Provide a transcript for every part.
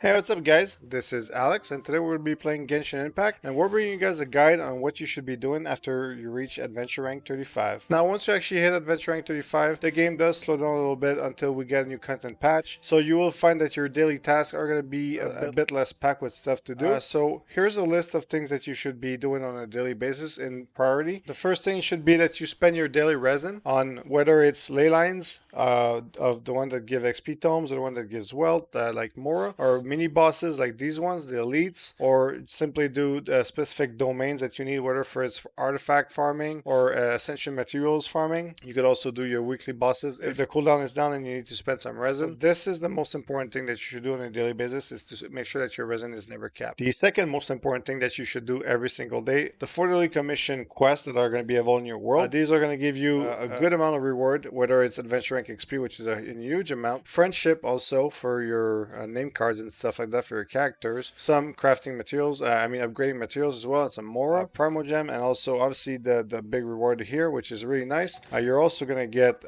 Hey, what's up guys? This is Alex and today we'll be playing Genshin Impact and we're bringing you guys a guide on what you should be doing after you reach Adventure Rank 35. Now once you actually hit Adventure Rank 35, the game does slow down a little bit until we get a new content patch. So you will find that your daily tasks are going to be a bit less packed with stuff to do. So here's a list of things that you should be doing on a daily basis in priority. The first thing should be that you spend your daily resin on whether it's ley lines of the one that give XP tomes or the one that gives wealth like Mora, or mini bosses like these ones, the elites, or simply do specific domains that you need, whether for it's artifact farming or Ascension materials farming. You could also do your weekly bosses if the cooldown is down and you need to spend some resin. So this is the most important thing that you should do on a daily basis, is to make sure that your resin is never capped. The second most important thing that you should do every single day, the 4 daily commission quests that are going to be available in your world. These are going to give you a good amount of reward, whether it's adventure rank XP, which is a huge amount, friendship also for your name cards and stuff like that for your characters, some crafting materials, upgrading materials as well, and some Mora, Primogem, and also obviously the big reward here, which is really nice. You're also going to get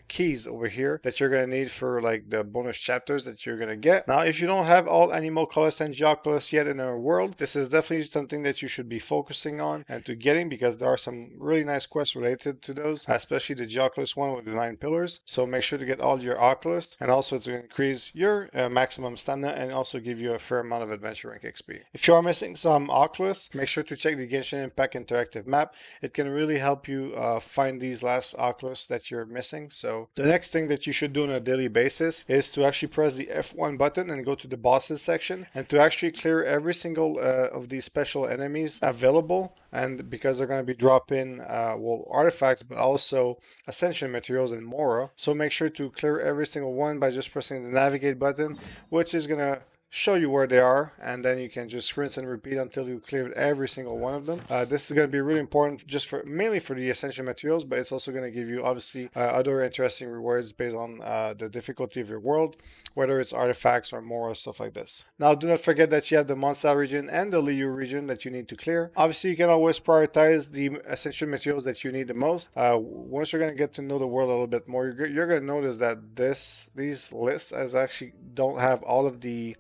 keys over here that you're going to need for like the bonus chapters that you're going to get. Now, if you don't have all Anemoculus and Geoculus yet in our world, this is definitely something that you should be focusing on and to getting, because there are some really nice quests related to those, especially the Geoculus one with the 9 pillars. So make sure to get all your Oculus, and also it's going to increase your maximum stamina and also give you a fair amount of adventure rank XP. If you are missing some Oculus, make sure to check the Genshin Impact interactive map. It can really help you find these last Oculus that you're missing. So the next thing that you should do on a daily basis is to actually press the F1 button and go to the bosses section, and to actually clear every single of these special enemies available, and because they're going to be dropping artifacts but also Ascension materials and Mora. So make sure to clear every single one by just pressing the navigate button, which is going to show you where they are, and then you can just rinse and repeat until you cleared every single one of them. This is going to be really important just for mainly for the Ascension materials, but it's also going to give you obviously other interesting rewards based on the difficulty of your world, whether it's artifacts or more stuff like this. Now, do not forget that you have the Mondstadt region and the Liu region that you need to clear. Obviously, you can always prioritize the Ascension materials that you need the most. Once you're going to get to know the world a little bit more, you're going to notice that these lists as actually don't have all of these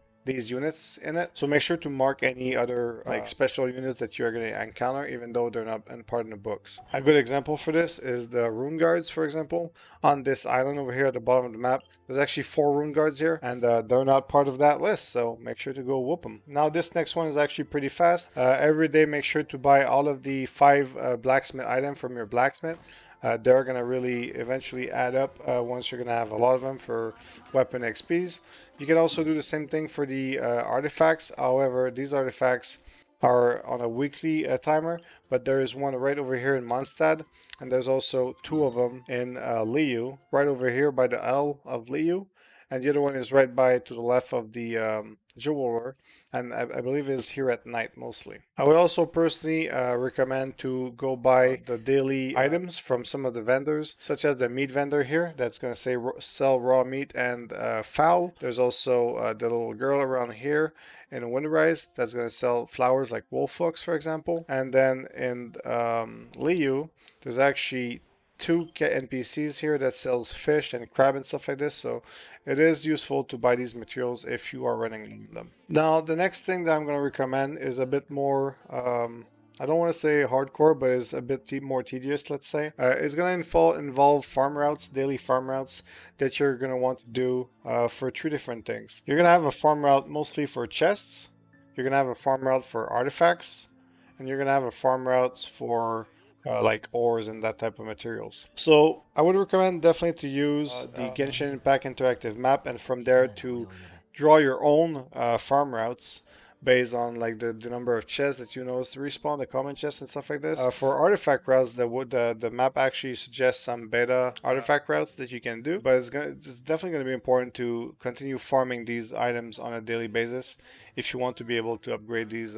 units in it. So make sure to mark any other like special units that you're going to encounter, even though they're not part of the books. A good example for this is the rune guards, for example. On this island over here at the bottom of the map, there's actually 4 rune guards here, and they're not part of that list, so make sure to go whoop them. Now this next one is actually pretty fast. Every day make sure to buy all of the 5 blacksmith items from your blacksmith. They're going to really eventually add up once you're going to have a lot of them for weapon XPs. You can also do the same thing for the artifacts. However, these artifacts are on a weekly timer, but there is one right over here in Mondstadt, and there's also 2 of them in Liu, right over here by the L of Liu, and the other one is right by to the left of the jeweler, and I believe is here at night mostly. I would also personally recommend to go buy the daily items from some of the vendors, such as the meat vendor here that's going to say sell raw meat and fowl. There's also the little girl around here in Windrise that's going to sell flowers like wolf hooks, for example. And then in Liu, there's actually 2 NPCs here that sells fish and crab and stuff like this, so it is useful to buy these materials if you are running them. Now the next thing that I'm going to recommend is a bit more I don't want to say hardcore, but it's a bit more tedious, let's say. It's going to involve farm routes, daily farm routes that you're going to want to do for 3 different things. You're going to have a farm route mostly for chests, you're going to have a farm route for artifacts, and you're going to have a farm routes for like ores and that type of materials. So I would recommend definitely to use the Genshin Impact interactive map, and from there to draw your own farm routes based on like the number of chests that you notice respawn, the common chests and stuff like this. For artifact routes, the map actually suggests some beta artifact routes that you can do, but it's definitely going to be important to continue farming these items on a daily basis if you want to be able to upgrade these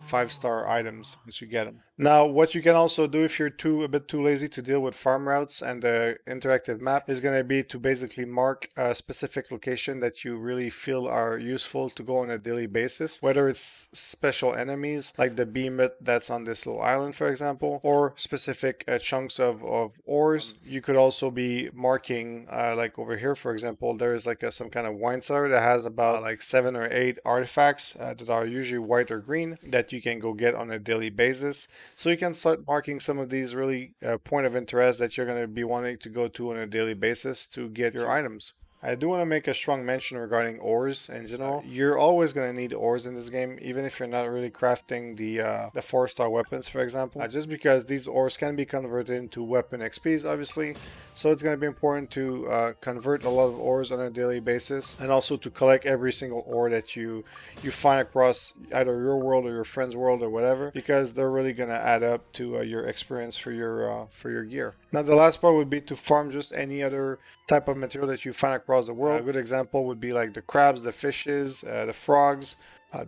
5-star items once you get them. Now, what you can also do if you're a bit too lazy to deal with farm routes and the interactive map is going to be to basically mark a specific location that you really feel are useful to go on a daily basis, whether it's special enemies like the behemoth that's on this little island, for example, or specific chunks of ores. You could also be marking, like over here, for example, there is like some kind of wine cellar that has about like 7 or 8 artifacts that are usually white or green that you can go get on a daily basis. So you can start marking some of these really point of interest that you're going to be wanting to go to on a daily basis to get your items. I do want to make a strong mention regarding ores in general. You're always going to need ores in this game, even if you're not really crafting the 4-star weapons, for example. Just because these ores can be converted into weapon XPs, obviously. So it's going to be important to convert a lot of ores on a daily basis, and also to collect every single ore that you find across either your world or your friend's world or whatever, because they're really going to add up to your experience for your gear. Now the last part would be to farm just any other type of material that you find across the world. A good example would be like the crabs, the fishes, the frogs,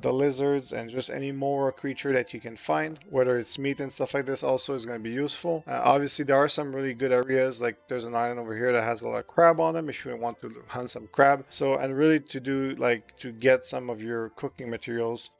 the lizards, and just any more creature that you can find, whether it's meat and stuff like this also is going to be useful. Obviously there are some really good areas, like there's an island over here that has a lot of crab on them if you want to hunt some crab. So, and really to do like to get some of your cooking materials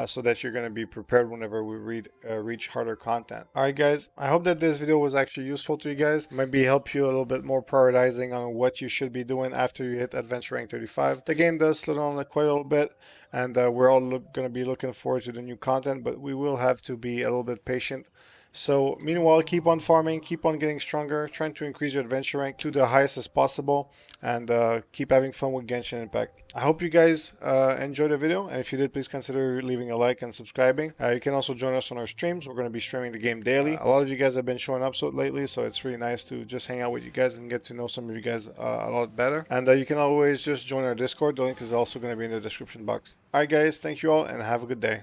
so that you're going to be prepared whenever we reach harder content. Alright guys, I hope that this video was actually useful to you guys. Maybe help you a little bit more prioritizing on what you should be doing after you hit Adventure Rank 35. The game does slow down quite a little bit, and we're all going to be looking forward to the new content, but we will have to be a little bit patient. So meanwhile, keep on farming, keep on getting stronger, trying to increase your adventure rank to the highest as possible, and keep having fun with Genshin Impact. I hope you guys enjoyed the video, and if you did, please consider leaving a like and subscribing. You can also join us on our streams. We're going to be streaming the game daily. A lot of you guys have been showing up lately, so it's really nice to just hang out with you guys and get to know some of you guys a lot better. And you can always just join our Discord. The link is also going to be in the description box. Alright guys, thank you all, and have a good day.